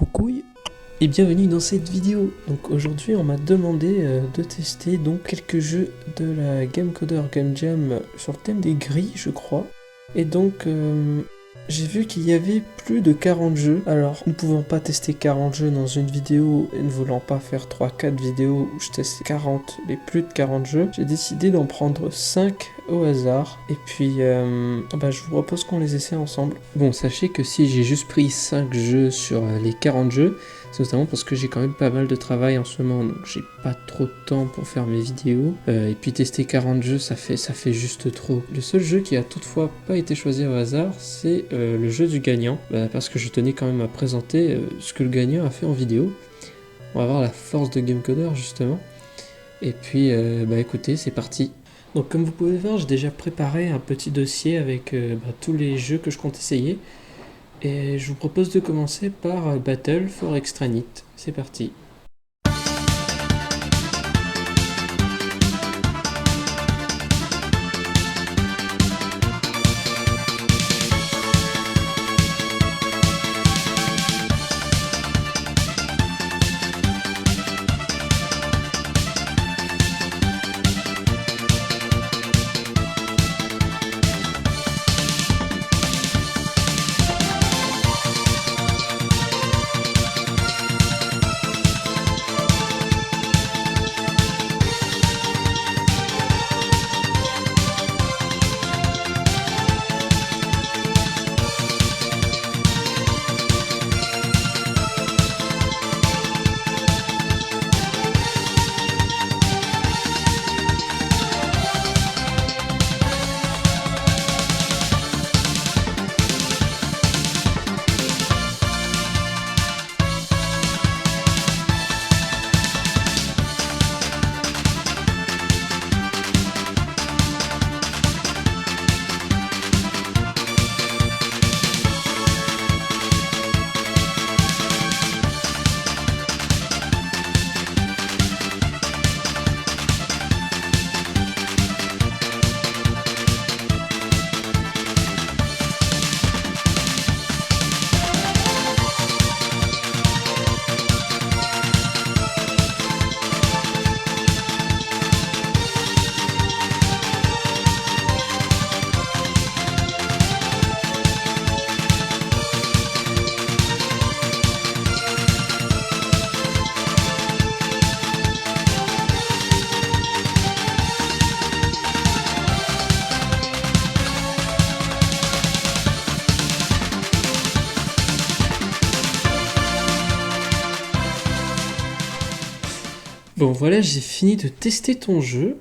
coucouille et bienvenue dans cette vidéo. Donc aujourd'hui on m'a demandé de tester donc quelques jeux de la Game Coder Game Jam sur le thème des grilles je crois. Et donc j'ai vu qu'il y avait plus de 40 jeux. Alors ne pouvant pas tester 40 jeux dans une vidéo et ne voulant pas faire 3-4 vidéos où je teste plus de 40 jeux, j'ai décidé d'en prendre 5 au hasard. Et puis je vous propose qu'on les essaie ensemble. Bon, sachez que si j'ai juste pris 5 jeux sur les 40 jeux, c'est notamment parce que j'ai quand même pas mal de travail en ce moment, donc j'ai pas trop de temps pour faire mes vidéos. Et puis tester 40 jeux, ça fait juste trop. Le seul jeu qui a toutefois pas été choisi au hasard, c'est le jeu du gagnant, parce que je tenais quand même à présenter ce que le gagnant a fait en vidéo. On va voir la force de GameCoder justement. Et puis écoutez, c'est parti. Donc comme vous pouvez voir, j'ai déjà préparé un petit dossier avec tous les jeux que je compte essayer. Et je vous propose de commencer par Battle for Extranet. C'est parti. Bon voilà, j'ai fini de tester ton jeu.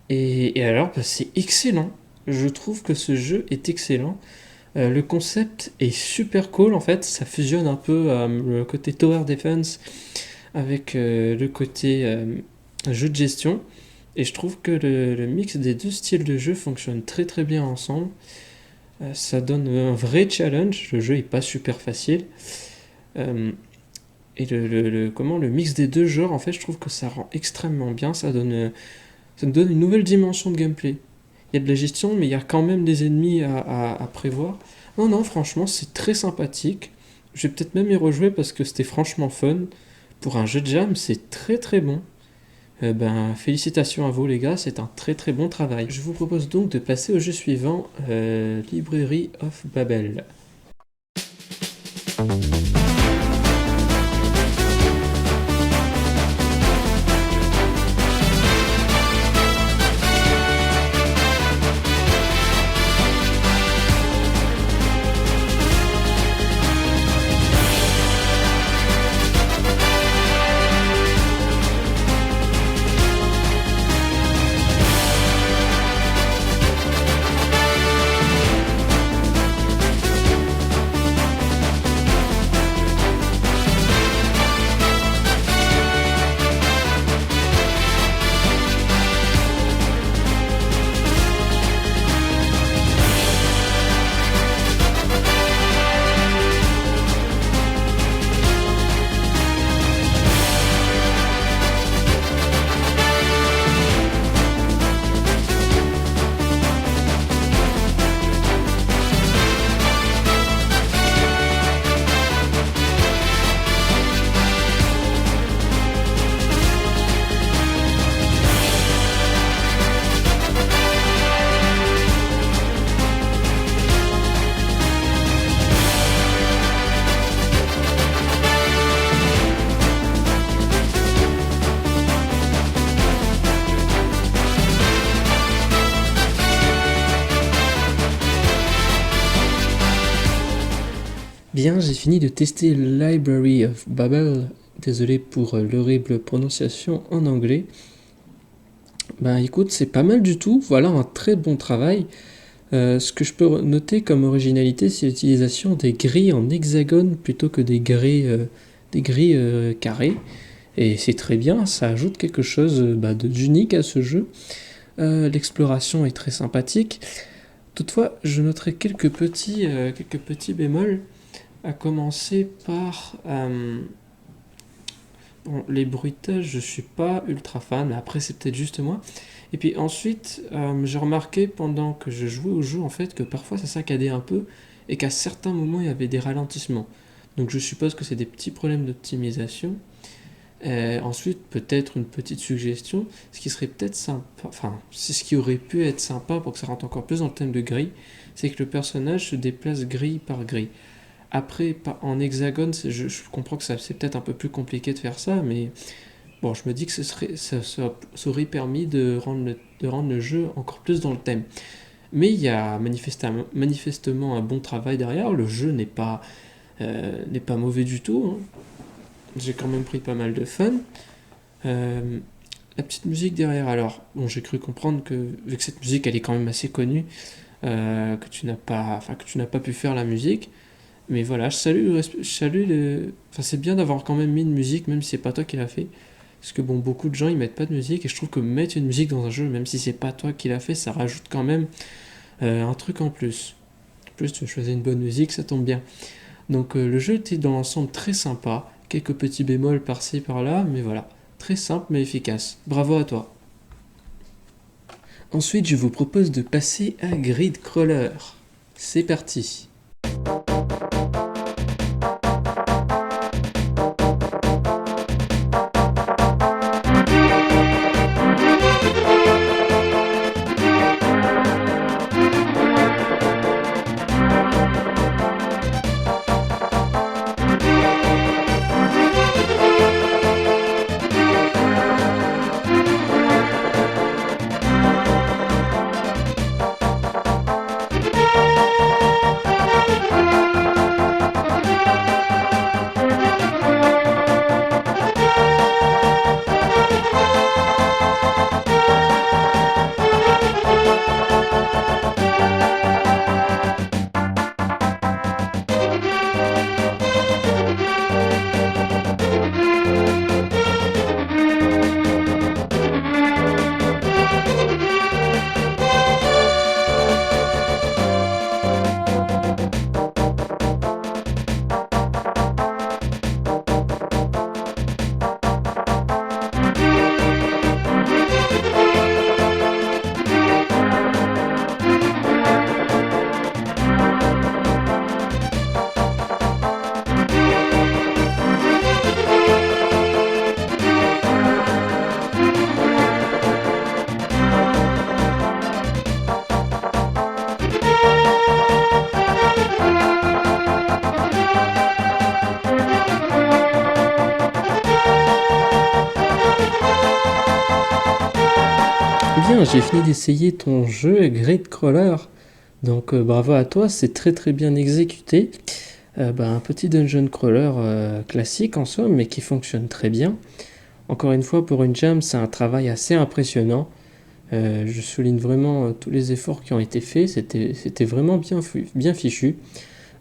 Et alors, c'est excellent. Je trouve que ce jeu est excellent. Le concept est super cool en fait. Ça fusionne un peu le côté Tower Defense avec le côté jeu de gestion. Et je trouve que le mix des deux styles de jeu fonctionne très très bien ensemble. Ça donne un vrai challenge. Le jeu est pas super facile. Et le mix des deux genres, en fait, je trouve que ça rend extrêmement bien. Ça me donne une nouvelle dimension de gameplay. Il y a de la gestion, mais il y a quand même des ennemis à prévoir. Non, franchement, c'est très sympathique. Je vais peut-être même y rejouer parce que c'était franchement fun. Pour un jeu de jam, c'est très très bon. Félicitations à vous les gars, c'est un très très bon travail. Je vous propose donc de passer au jeu suivant, Library of Babel. Bien, j'ai fini de tester Library of Babel. Désolé pour l'horrible prononciation en anglais. Ben écoute, c'est pas mal du tout. Voilà un très bon travail. Ce que je peux noter comme originalité, c'est l'utilisation des grilles en hexagone plutôt que des grilles carrées. Et c'est très bien, ça ajoute quelque chose d'unique à ce jeu. L'exploration est très sympathique. Toutefois, je noterai quelques petits bémols, à commencer par les bruitages, je suis pas ultra fan, mais après c'est peut-être juste moi. Et puis ensuite, j'ai remarqué pendant que je jouais au jeu en fait que parfois ça saccadait un peu et qu'à certains moments il y avait des ralentissements. Donc je suppose que c'est des petits problèmes d'optimisation. Ensuite, peut-être une petite suggestion, ce qui serait peut-être sympa, enfin, c'est ce qui aurait pu être sympa pour que ça rentre encore plus dans le thème de grille, c'est que le personnage se déplace grille par grille. Après, en hexagone, je comprends que c'est peut-être un peu plus compliqué de faire ça, mais bon, je me dis que ça aurait permis de rendre le jeu encore plus dans le thème. Mais il y a manifestement un bon travail derrière, le jeu n'est pas mauvais du tout, hein. J'ai quand même pris pas mal de fun. La petite musique derrière, alors, bon, j'ai cru comprendre que, vu que cette musique elle est quand même assez connue, que tu n'as pas pu faire la musique. Mais voilà, enfin, c'est bien d'avoir quand même mis une musique, même si c'est pas toi qui l'as fait. Parce que bon, beaucoup de gens ils mettent pas de musique, et je trouve que mettre une musique dans un jeu, même si c'est pas toi qui l'as fait, ça rajoute quand même un truc en plus. En plus, tu as choisi une bonne musique, ça tombe bien. Donc le jeu était dans l'ensemble très sympa, quelques petits bémols par-ci par-là, mais voilà, très simple mais efficace. Bravo à toi. Ensuite, je vous propose de passer à Grid Crawler. C'est parti. Bien, j'ai fini d'essayer ton jeu Grid Crawler. Donc bravo à toi, c'est très très bien exécuté. Un petit dungeon crawler classique en somme, mais qui fonctionne très bien. Encore une fois, pour une jam, c'est un travail assez impressionnant. Je souligne vraiment tous les efforts qui ont été faits, c'était vraiment bien fichu.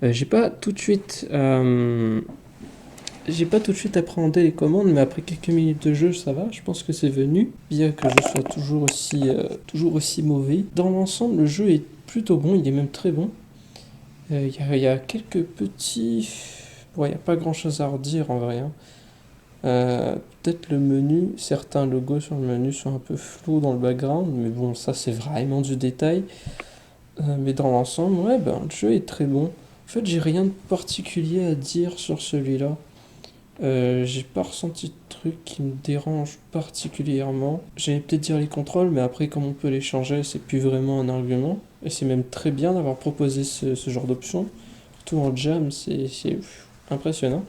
J'ai pas tout de suite appréhendé les commandes, mais après quelques minutes de jeu, ça va, je pense que c'est venu, bien que je sois toujours aussi mauvais. Dans l'ensemble, le jeu est plutôt bon, il est même très bon. Il y a quelques petits... Bon, il n'y a pas grand chose à redire en vrai, hein. Peut-être le menu, certains logos sur le menu sont un peu flous dans le background, mais bon, ça c'est vraiment du détail. Mais dans l'ensemble, ouais, le jeu est très bon. En fait, j'ai rien de particulier à dire sur celui-là. J'ai pas ressenti de truc qui me dérange particulièrement. J'allais peut-être dire les contrôles, mais après, comme on peut les changer, c'est plus vraiment un argument. Et c'est même très bien d'avoir proposé ce genre d'option. Surtout en jam, c'est impressionnant.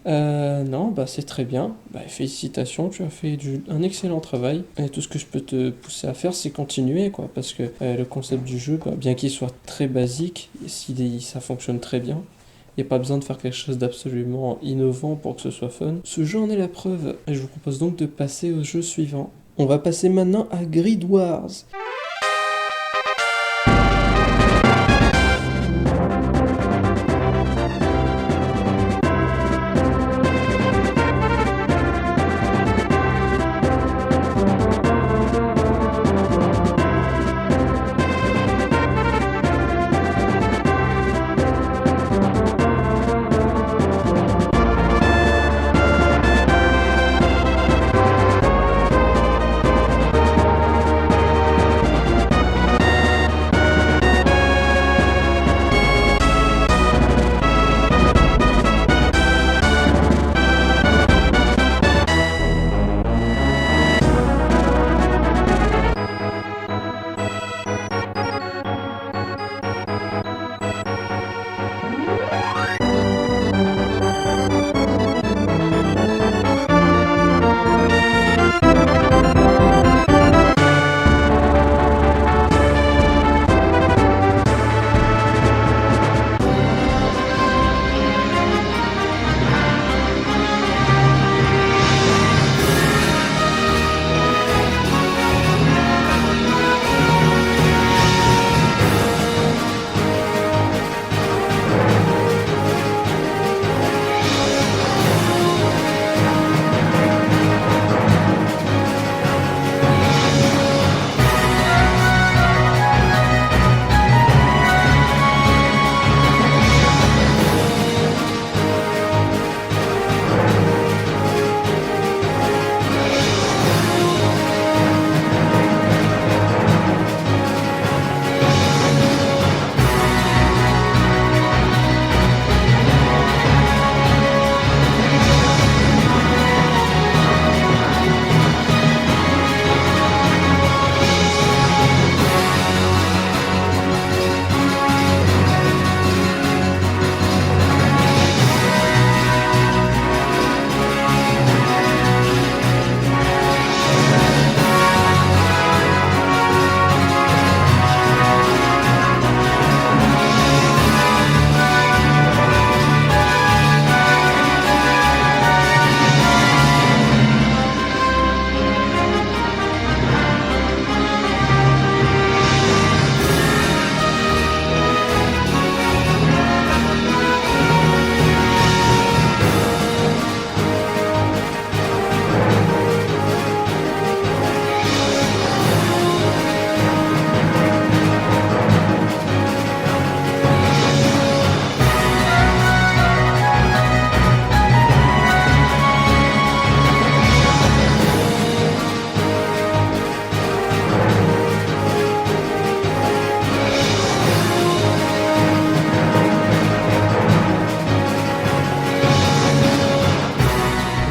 Non, c'est très bien. Félicitations, tu as fait un excellent travail. Et tout ce que je peux te pousser à faire, c'est continuer, quoi. Parce que le concept du jeu, bien qu'il soit très basique, ça fonctionne très bien. Il n'y a pas besoin de faire quelque chose d'absolument innovant pour que ce soit fun. Ce jeu en est la preuve, et je vous propose donc de passer au jeu suivant. On va passer maintenant à Grid Wars.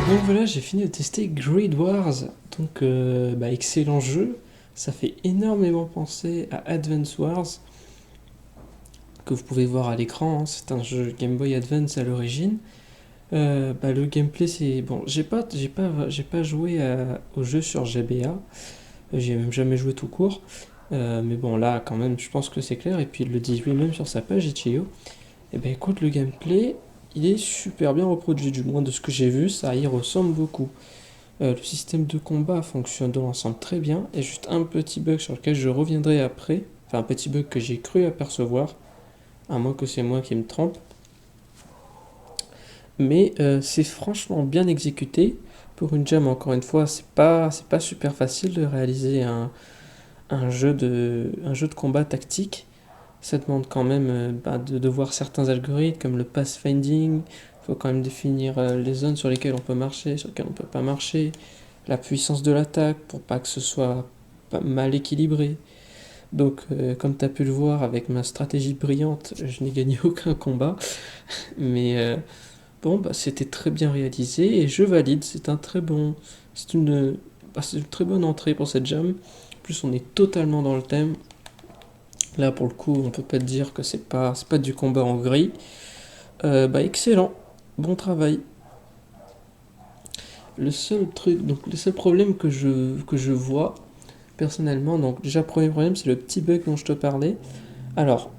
Donc voilà, j'ai fini de tester Grid Wars, donc excellent jeu, ça fait énormément penser à Advance Wars, que vous pouvez voir à l'écran, hein. C'est un jeu Game Boy Advance à l'origine. Le gameplay c'est... Bon, j'ai pas joué au jeu sur GBA, j'y ai même jamais joué tout court, mais bon là quand même je pense que c'est clair, et puis il le dit lui-même sur sa page Itch.io. Et ben écoute, le gameplay... il est super bien reproduit, du moins de ce que j'ai vu, ça y ressemble beaucoup. Le système de combat fonctionne dans l'ensemble très bien, et juste un petit bug sur lequel je reviendrai après, enfin un petit bug que j'ai cru apercevoir, à moins que c'est moi qui me trompe. Mais c'est franchement bien exécuté. Pour une jam, encore une fois, c'est pas super facile de réaliser un jeu de combat tactique. Ça demande quand même de voir certains algorithmes comme le pathfinding. Il faut quand même définir les zones sur lesquelles on peut marcher, sur lesquelles on ne peut pas marcher, la puissance de l'attaque pour pas que ce soit mal équilibré. Donc comme tu as pu le voir avec ma stratégie brillante, je n'ai gagné aucun combat, mais c'était très bien réalisé et je valide. C'est une très bonne entrée pour cette jam. En plus on est totalement dans le thème. Là pour le coup on peut pas te dire que c'est pas du combat en gris. Excellent, bon travail. Le seul problème que je vois personnellement, donc déjà premier problème c'est le petit bug dont je te parlais. Alors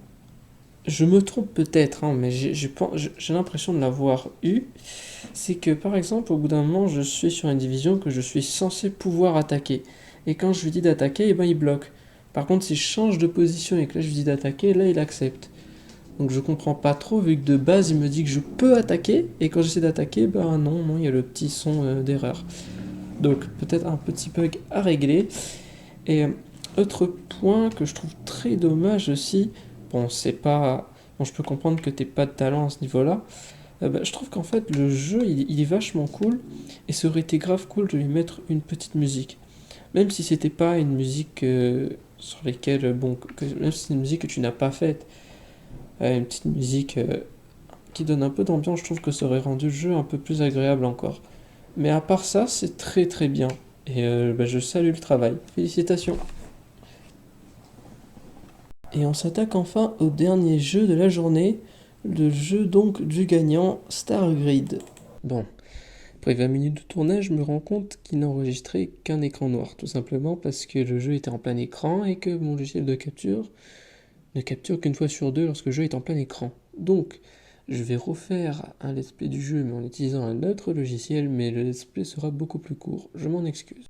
je me trompe peut-être, hein, mais j'ai l'impression de l'avoir eu. C'est que par exemple, au bout d'un moment, je suis sur une division que je suis censé pouvoir attaquer. Et quand je lui dis d'attaquer, eh ben, il bloque. Par contre, si je change de position et que là je lui dis d'attaquer, là il accepte. Donc je comprends pas trop, vu que de base il me dit que je peux attaquer, et quand j'essaie d'attaquer, bah non, il y a le petit son d'erreur. Donc peut-être un petit bug à régler. Et autre point que je trouve très dommage aussi, bon c'est pas... Bon, je peux comprendre que t'aies pas de talent à ce niveau-là. Bah, je trouve qu'en fait le jeu il est vachement cool, et ça aurait été grave cool de lui mettre une petite musique. Même si c'était pas une musique sur lesquelles, bon, même si c'est une musique que tu n'as pas faite, une petite musique qui donne un peu d'ambiance, je trouve que ça aurait rendu le jeu un peu plus agréable encore. Mais à part ça, c'est très très bien. Et bah, je salue le travail. Félicitations. Et on s'attaque enfin au dernier jeu de la journée, le jeu donc du gagnant, Stargrid. Bon, après 20 minutes de tournage, je me rends compte qu'il n'a enregistré qu'un écran noir, tout simplement parce que le jeu était en plein écran et que mon logiciel de capture ne capture qu'une fois sur deux lorsque le jeu est en plein écran. Donc, je vais refaire un let's play du jeu mais en utilisant un autre logiciel, mais le let's play sera beaucoup plus court, je m'en excuse.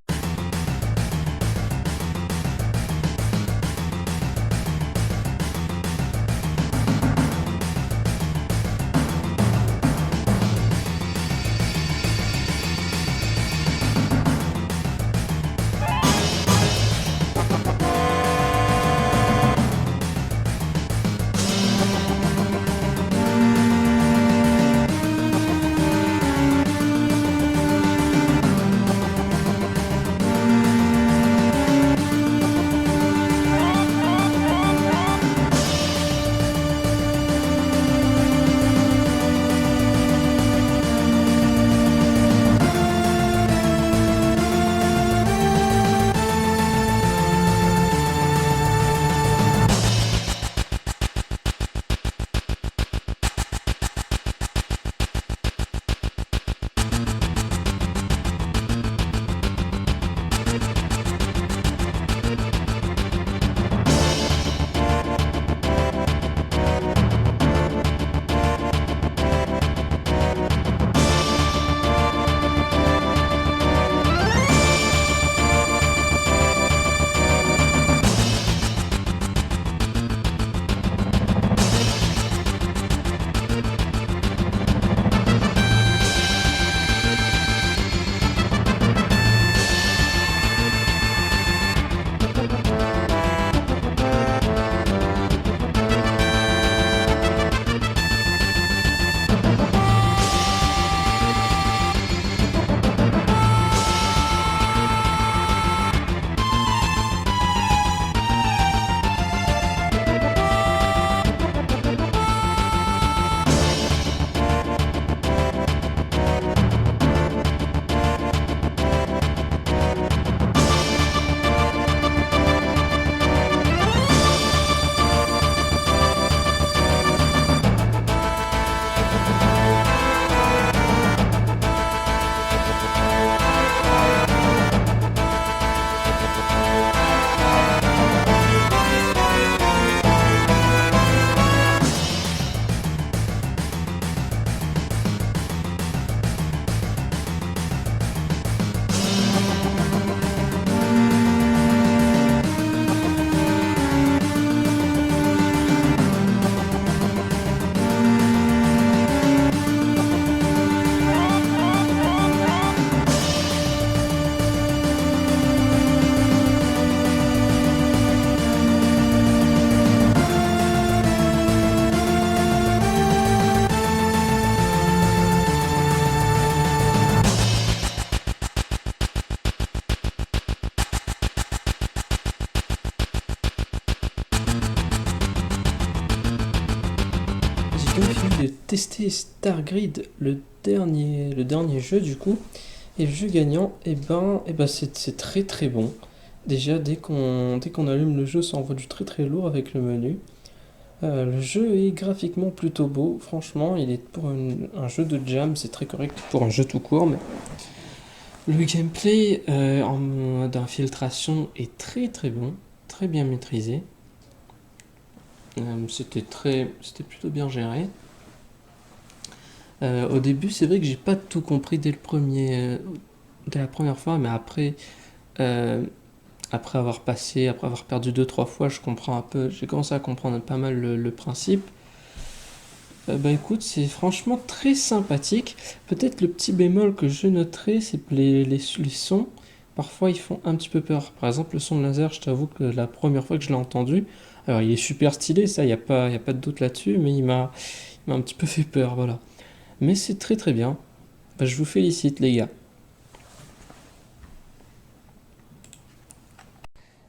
J'ai donc fini de tester Stargrid, le dernier jeu du coup. Et le jeu gagnant, c'est très très bon. Déjà, dès qu'on allume le jeu, ça envoie du très très lourd avec le menu. Le jeu est graphiquement plutôt beau. Franchement, il est pour un jeu de jam, c'est très correct pour un jeu tout court. Mais le gameplay d'infiltration est très très bon, très bien maîtrisé. C'était plutôt bien géré. Au début, c'est vrai que j'ai pas tout compris dès la première fois, mais euh, après avoir perdu deux trois fois, je comprends un peu, j'ai commencé à comprendre pas mal le principe. Bah écoute, c'est franchement très sympathique. Peut-être le petit bémol que je noterais, c'est que les sons, parfois ils font un petit peu peur. Par exemple, le son de laser, je t'avoue que la première fois que je l'ai entendu, alors il est super stylé, ça, y a pas de doute là-dessus, mais il m'a un petit peu fait peur, voilà. Mais c'est très très bien. Bah, je vous félicite les gars.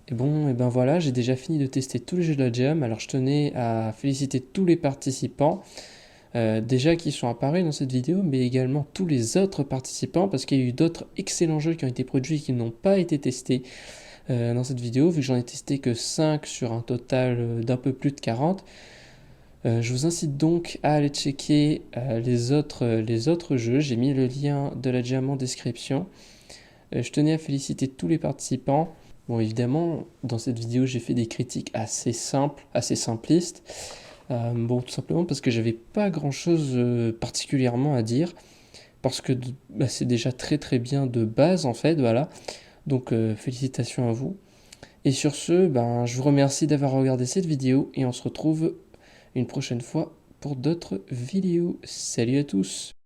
Et bon, et ben voilà, j'ai déjà fini de tester tous les jeux de la Jam. Alors je tenais à féliciter tous les participants, déjà qui sont apparus dans cette vidéo, mais également tous les autres participants, parce qu'il y a eu d'autres excellents jeux qui ont été produits et qui n'ont pas été testés dans cette vidéo, vu que j'en ai testé que 5 sur un total d'un peu plus de 40. Je vous incite donc à aller checker les autres jeux. J'ai mis le lien de la Jam en description. Je tenais à féliciter tous les participants. Bon, évidemment, dans cette vidéo, j'ai fait des critiques assez simples, assez simplistes. Bon, tout simplement parce que j'avais pas grand-chose particulièrement à dire, parce que bah, c'est déjà très très bien de base en fait, voilà. Donc félicitations à vous. Et sur ce, ben, je vous remercie d'avoir regardé cette vidéo et on se retrouve une prochaine fois pour d'autres vidéos. Salut à tous!